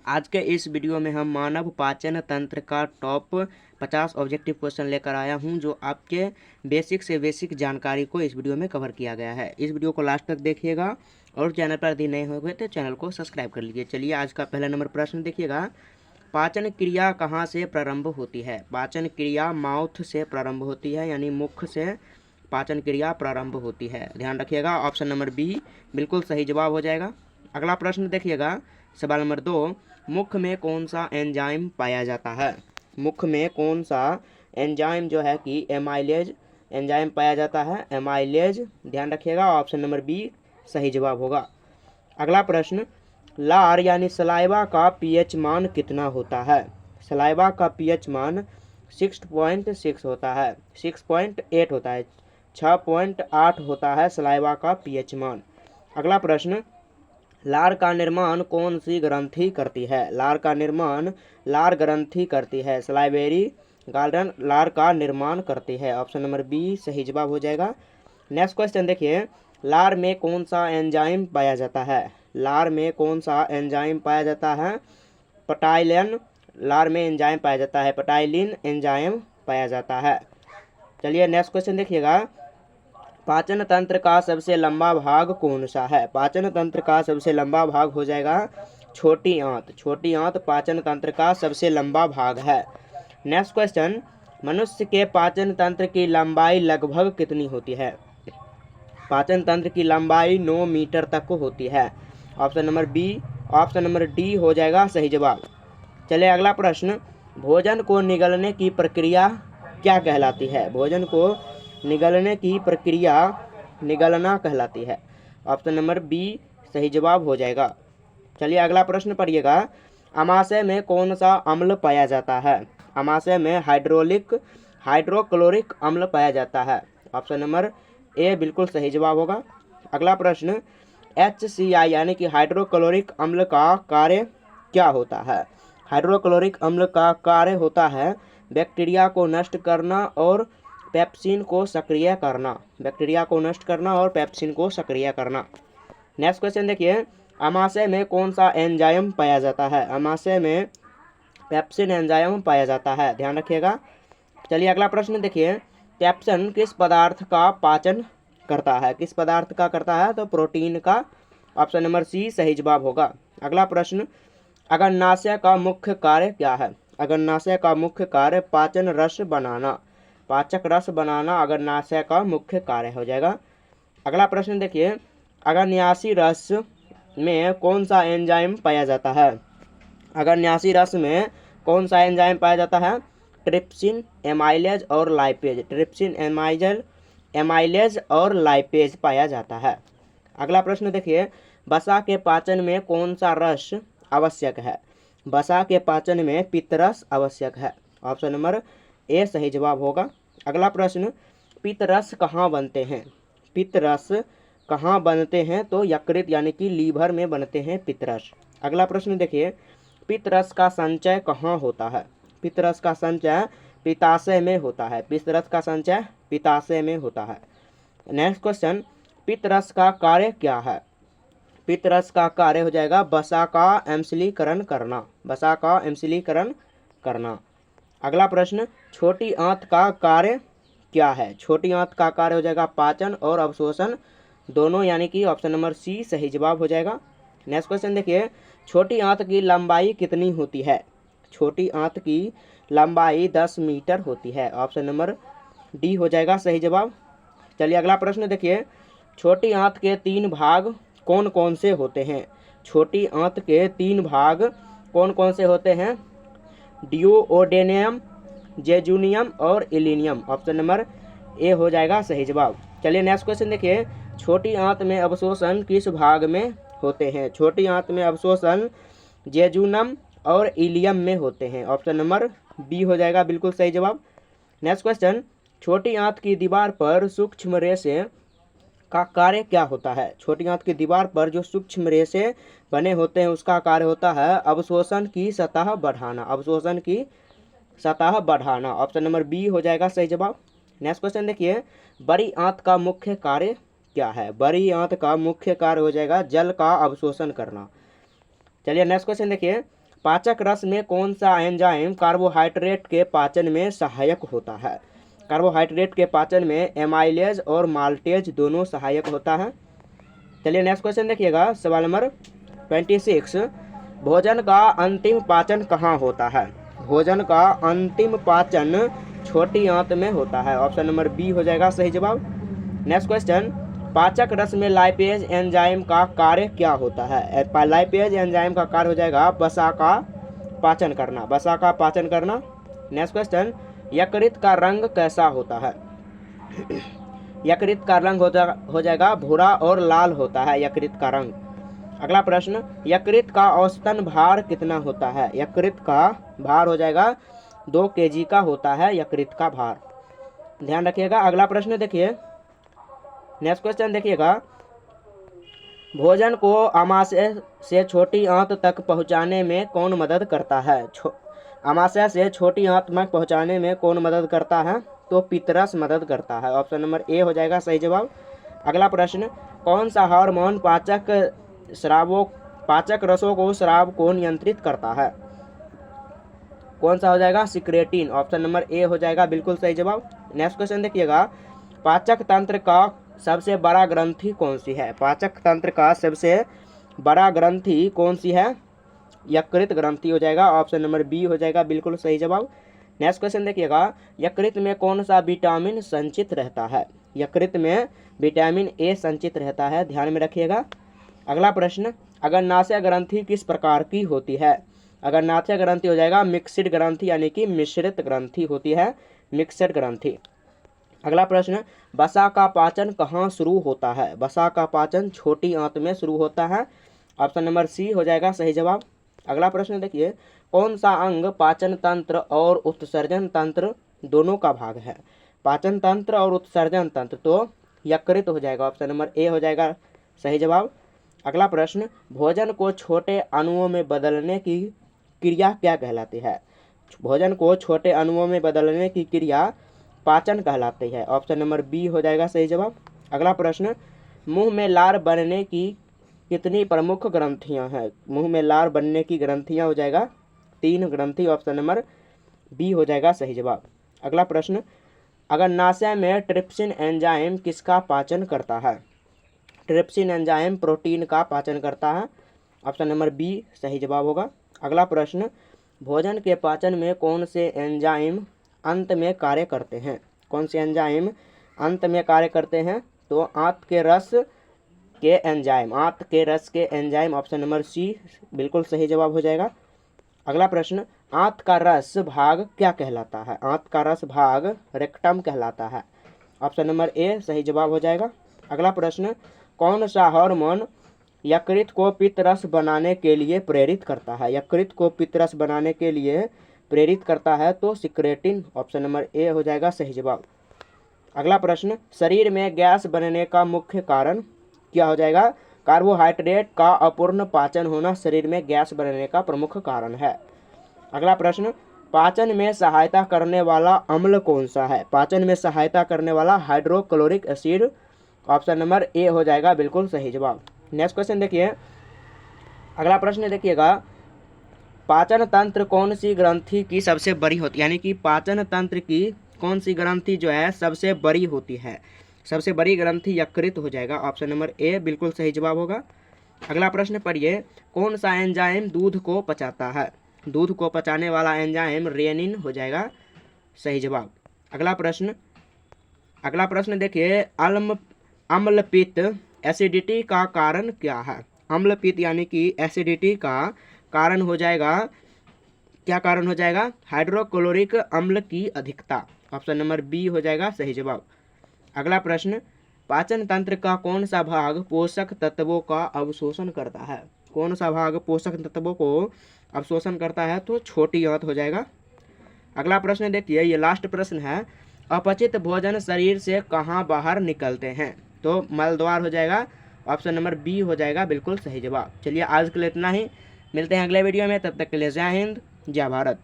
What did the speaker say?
आज के इस वीडियो में हम मानव पाचन तंत्र का टॉप 50 ऑब्जेक्टिव क्वेश्चन लेकर आया हूं, जो आपके बेसिक से बेसिक जानकारी को इस वीडियो में कवर किया गया है। इस वीडियो को लास्ट तक देखिएगा और चैनल पर यदि नए हो गए तो चैनल को सब्सक्राइब कर लीजिए। चलिए आज का पहला नंबर प्रश्न देखिएगा। पाचन क्रिया कहाँ से प्रारंभ होती है? पाचन क्रिया माउथ से प्रारंभ होती है, यानी मुख से पाचन क्रिया प्रारंभ होती है। ध्यान रखिएगा, ऑप्शन नंबर बी बिल्कुल सही जवाब हो जाएगा। अगला प्रश्न देखिएगा, सवाल नंबर 2, मुख में कौन सा एंजाइम पाया जाता है? मुख में कौन सा एंजाइम जो है कि एमाइलेज एंजाइम पाया जाता है? एमाइलेज, ध्यान रखिएगा, ऑप्शन नंबर बी सही जवाब होगा। अगला प्रश्न, लार यानी सलाइवा का पीएच मान कितना होता है? सलाइवा का पीएच मान 6.6 होता है, 6.8 होता है, 6.8 होता है सलाइवा का पीएच मान। अगला प्रश्न, लार का निर्माण कौन सी ग्रंथि करती है? लार का निर्माण लार ग्रंथि करती है, सलाइवेरी गार्डन लार का निर्माण करती है। ऑप्शन नंबर बी सही जवाब हो जाएगा। नेक्स्ट क्वेश्चन देखिए, लार में कौन सा एंजाइम पाया जाता है? लार में कौन सा एंजाइम पाया जाता है? पटाइलिन लार में एंजाइम पाया जाता है, पटाइलिन एंजाइम पाया जाता है। चलिए नेक्स्ट क्वेश्चन देखिएगा, पाचन तंत्र का सबसे लंबा भाग कौन सा है? पाचन तंत्र का सबसे लंबा भाग हो जाएगा छोटी आंत। छोटी आंत पाचन तंत्र का सबसे लंबा भाग है। नेक्स्ट क्वेश्चन, मनुष्य के पाचन तंत्र की लंबाई लगभग कितनी होती है? पाचन तंत्र की लंबाई 9 मीटर तक होती है। Option number B, option number D हो जाएगा सही जवाब। चलिए अगला प्रश्न, भोजन को निगलने की प्रक्रिया क्या कहलाती है? भोजन को निगलने की प्रक्रिया निगलना कहलाती है। ऑप्शन नंबर बी सही जवाब हो जाएगा। चलिए अगला प्रश्न पढ़िएगा, अमाशय में कौन सा अम्ल पाया जाता है? अमाशय में हाइड्रोक्लोरिक अम्ल पाया जाता है। ऑप्शन नंबर ए बिल्कुल सही जवाब होगा। अगला प्रश्न, HCl यानी कि हाइड्रोक्लोरिक अम्ल का कार्य क्या होता है? हाइड्रोक्लोरिक अम्ल का कार्य होता है बैक्टीरिया को नष्ट करना और पेप्सिन को सक्रिय करना। बैक्टीरिया को नष्ट करना और पेप्सिन को सक्रिय करना। नेक्स्ट क्वेश्चन देखिए, अमाशय में कौन सा एंजाइम पाया जाता है? अमाशय में पेप्सिन एंजाइम पाया जाता है, ध्यान रखिएगा। चलिए अगला प्रश्न देखिए, पेप्सिन किस पदार्थ का पाचन करता है? किस पदार्थ का करता है? तो प्रोटीन का। ऑप्शन नंबर सी सही जवाब होगा। अगला प्रश्न, अग्नाशय का मुख्य कार्य क्या है? अग्नाशय का मुख्य कार्य पाचन रस बनाना, पाचक रस बनाना अग्नाशय का मुख्य कार्य हो जाएगा। अगला प्रश्न देखिए, अग्नाशी रस में कौन सा एंजाइम पाया जाता है? अग्नाशी रस में कौन सा एंजाइम पाया जाता है? ट्रिप्सिन, एमाइलेज और लाइपेज। ट्रिप्सिन, एमाइलेज और लाइपेज पाया जाता है। अगला प्रश्न देखिए, वसा के पाचन में कौन सा रस आवश्यक है? वसा के पाचन में पित्तरस आवश्यक है। ऑप्शन नंबर ए सही जवाब होगा। अगला प्रश्न, पित्तरस कहाँ बनते हैं? पित्तरस कहाँ बनते हैं? तो यकृत यानी कि लीवर में बनते हैं पित्तरस। अगला प्रश्न देखिए, पित्तरस का संचय कहाँ होता है? पित्तरस का संचय पित्ताशय में होता है। पित्तरस का संचय पित्ताशय में होता है। नेक्स्ट क्वेश्चन, पित्तरस का कार्य क्या है? पित्तरस का कार्य हो जाएगा वसा का एम्लशीकरण करना, वसा का एम्लशीकरण करना। अगला प्रश्न, छोटी आंत का कार्य क्या है? छोटी आंत का कार्य हो जाएगा पाचन और अवशोषण दोनों, यानी कि ऑप्शन नंबर सी सही जवाब हो जाएगा। नेक्स्ट क्वेश्चन देखिए, छोटी आंत की लंबाई कितनी होती है? छोटी आंत की लंबाई 10 मीटर होती है। ऑप्शन नंबर डी हो जाएगा सही जवाब। चलिए अगला प्रश्न देखिए, छोटी आंत के 3 भाग कौन कौन से होते हैं? छोटी आंत के 3 भाग कौन कौन से होते हैं? डिओडेनियम, जेजुनियम और इलिनियम। ऑप्शन नंबर ए हो जाएगा सही जवाब। चलिए नेक्स्ट क्वेश्चन देखिए, छोटी आंत में अवशोषण किस भाग में होते हैं? छोटी आंत में अवशोषण जेजुनम और इलियम में होते हैं। ऑप्शन नंबर बी हो जाएगा बिल्कुल सही जवाब। नेक्स्ट क्वेश्चन, छोटी आंत की दीवार पर सूक्ष्म रेशे का कार्य क्या होता है? छोटी आंत की दीवार पर जो सूक्ष्म रेशे बने होते हैं उसका कार्य होता है अवशोषण की सतह बढ़ाना, अवशोषण की सतह बढ़ाना। ऑप्शन नंबर बी हो जाएगा सही जवाब। नेक्स्ट क्वेश्चन देखिए, बड़ी आंत का मुख्य कार्य क्या है? बड़ी आंत का मुख्य कार्य हो जाएगा जल का अवशोषण करना। चलिए नेक्स्ट क्वेश्चन देखिए, पाचक रस में कौन सा एंजाइम कार्बोहाइड्रेट के पाचन में सहायक होता है? कार्बोहाइड्रेट के पाचन में एमाइलेज और माल्टेज दोनों सहायक होता है। चलिए नेक्स्ट क्वेश्चन देखिएगा, सवाल नंबर 26। भोजन का अंतिम पाचन कहाँ होता है? भोजन का अंतिम पाचन छोटी आंत में होता है। ऑप्शन नंबर बी हो जाएगा सही जवाब। नेक्स्ट क्वेश्चन, पाचक रस में लाइपेज एंजाइम का कार्य क्या होता है? लाइपेज एंजाइम का कार्य हो जाएगा वसा का पाचन करना, वसा का पाचन करना। नेक्स्ट क्वेश्चन, यकृत का रंग कैसा होता है? यकृत का रंग हो जाएगा भूरा और लाल होता है यकृत का रंग। अगला प्रश्न, यकृत का औसतन भार कितना होता है? यकृत का भार हो जाएगा 2 kg का होता है यकृत का भार, ध्यान रखिएगा। अगला प्रश्न देखिए, नेक्स्ट क्वेश्चन देखिएगा, भोजन को आमाशय से छोटी आंत तक पहुंचाने में कौन मदद करता है? आमाशय से छोटी आंत तक पहुंचाने में कौन मदद करता है? तो पितरस मदद करता है। ऑप्शन नंबर ए हो जाएगा सही जवाब। अगला प्रश्न, कौन सा हार्मोन पाचक रसों को स्राव को नियंत्रित करता है? कौन सा हो जाएगा? सिक्रेटिन। ऑप्शन नंबर ए हो जाएगा बिल्कुल सही जवाब। नेक्स्ट क्वेश्चन देखिएगा, पाचक तंत्र का सबसे बड़ा ग्रंथि कौन सी है? पाचक तंत्र का सबसे बड़ा ग्रंथि कौन सी है? यकृत ग्रंथि हो जाएगा। ऑप्शन नंबर बी हो जाएगा बिल्कुल सही जवाब। नेक्स्ट क्वेश्चन देखिएगा, यकृत में कौन सा विटामिन संचित रहता है? यकृत में विटामिन ए संचित रहता है, ध्यान में रखिएगा। अगला प्रश्न, अग्नाशय ग्रंथि किस प्रकार की होती है? अग्नाशय ग्रंथि हो जाएगा मिक्सड ग्रंथि, यानी कि मिश्रित ग्रंथि होती है, मिक्सड ग्रंथि। अगला प्रश्न, वसा का पाचन कहाँ शुरू होता है? वसा का पाचन छोटी आंत में शुरू होता है। ऑप्शन नंबर सी हो जाएगा सही जवाब। अगला प्रश्न देखिए, कौन सा अंग पाचन तंत्र और उत्सर्जन तंत्र दोनों का भाग है? पाचन तंत्र और उत्सर्जन तंत्र, तो यकृत हो जाएगा। ऑप्शन नंबर ए हो जाएगा सही जवाब। अगला प्रश्न, भोजन को छोटे अणुओं में बदलने की क्रिया क्या कहलाती है? भोजन को छोटे अणुओं में बदलने की क्रिया पाचन कहलाती है। ऑप्शन नंबर बी हो जाएगा सही जवाब। अगला प्रश्न, मुंह में लार बनने की कितनी प्रमुख ग्रंथियां हैं? मुंह में लार बनने की ग्रंथियां हो जाएगा 3 ग्रंथि। ऑप्शन नंबर बी हो जाएगा सही जवाब। अगला प्रश्न, अग्नाशय में ट्रिप्सिन एंजाइम किसका पाचन करता है? ट्रिप्सिन एंजाइम प्रोटीन का पाचन करता है। ऑप्शन नंबर बी सही जवाब होगा। अगला प्रश्न, भोजन के पाचन में कौन से एंजाइम अंत में कार्य करते हैं? कौन से एंजाइम अंत में कार्य करते हैं? तो आंत के रस के एंजाइम, आंत के रस के एंजाइम। ऑप्शन नंबर सी बिल्कुल सही जवाब हो जाएगा। अगला प्रश्न, आंत का रस भाग क्या कहलाता है? आंत का रस भाग रेक्टम कहलाता है। ऑप्शन नंबर ए सही जवाब हो जाएगा। अगला प्रश्न, कौन सा हार्मोन यकृत को पित्तरस बनाने के लिए प्रेरित करता है? यकृत को पित्तरस बनाने के लिए प्रेरित करता है, तो सिक्रेटिन। ऑप्शन नंबर ए हो जाएगा सही जवाब। अगला प्रश्न, शरीर में गैस बनने का मुख्य कारण क्या हो जाएगा? कार्बोहाइड्रेट का अपूर्ण पाचन होना शरीर में गैस बनने का प्रमुख कारण है। अगला प्रश्न, पाचन में सहायता करने वाला अम्ल कौन सा है? पाचन में सहायता करने वाला hydrochloric acid. Option number A हो जाएगा बिल्कुल सही जवाब। नेक्स्ट क्वेश्चन देखिए, अगला प्रश्न देखिएगा, पाचन तंत्र कौन सी ग्रंथि की सबसे बड़ी होती है? यानी कि पाचन तंत्र की कौन सी ग्रंथि जो है सबसे बड़ी होती है? सबसे बड़ी ग्रंथि यकृत हो जाएगा। ऑप्शन नंबर ए बिल्कुल सही जवाब होगा। अगला प्रश्न पढ़िए, कौन सा एंजाइम दूध को पचाता है? दूध को पचाने वाला एंजाइम रेनिन हो जाएगा सही जवाब। अगला प्रश्न देखिए, अम्लपित्त एसिडिटी का कारण क्या है? अम्लपित्त यानी कि एसिडिटी का कारण हो जाएगा, क्या कारण हो जाएगा? हाइड्रोक्लोरिक अम्ल की अधिकता। ऑप्शन नंबर बी हो जाएगा सही जवाब। अगला प्रश्न, पाचन तंत्र का कौन सा भाग पोषक तत्वों का अवशोषण करता है? कौन सा भाग पोषक तत्वों को अवशोषण करता है? तो छोटी आंत हो जाएगा। अगला प्रश्न देखिए, ये लास्ट प्रश्न है, अपचित भोजन शरीर से कहाँ बाहर निकलते हैं? तो मलद्वार हो जाएगा। ऑप्शन नंबर बी हो जाएगा बिल्कुल सही जवाब। चलिए आज के लिए इतना ही, मिलते हैं अगले वीडियो में, तब तक के लिए जय हिंद जय भारत।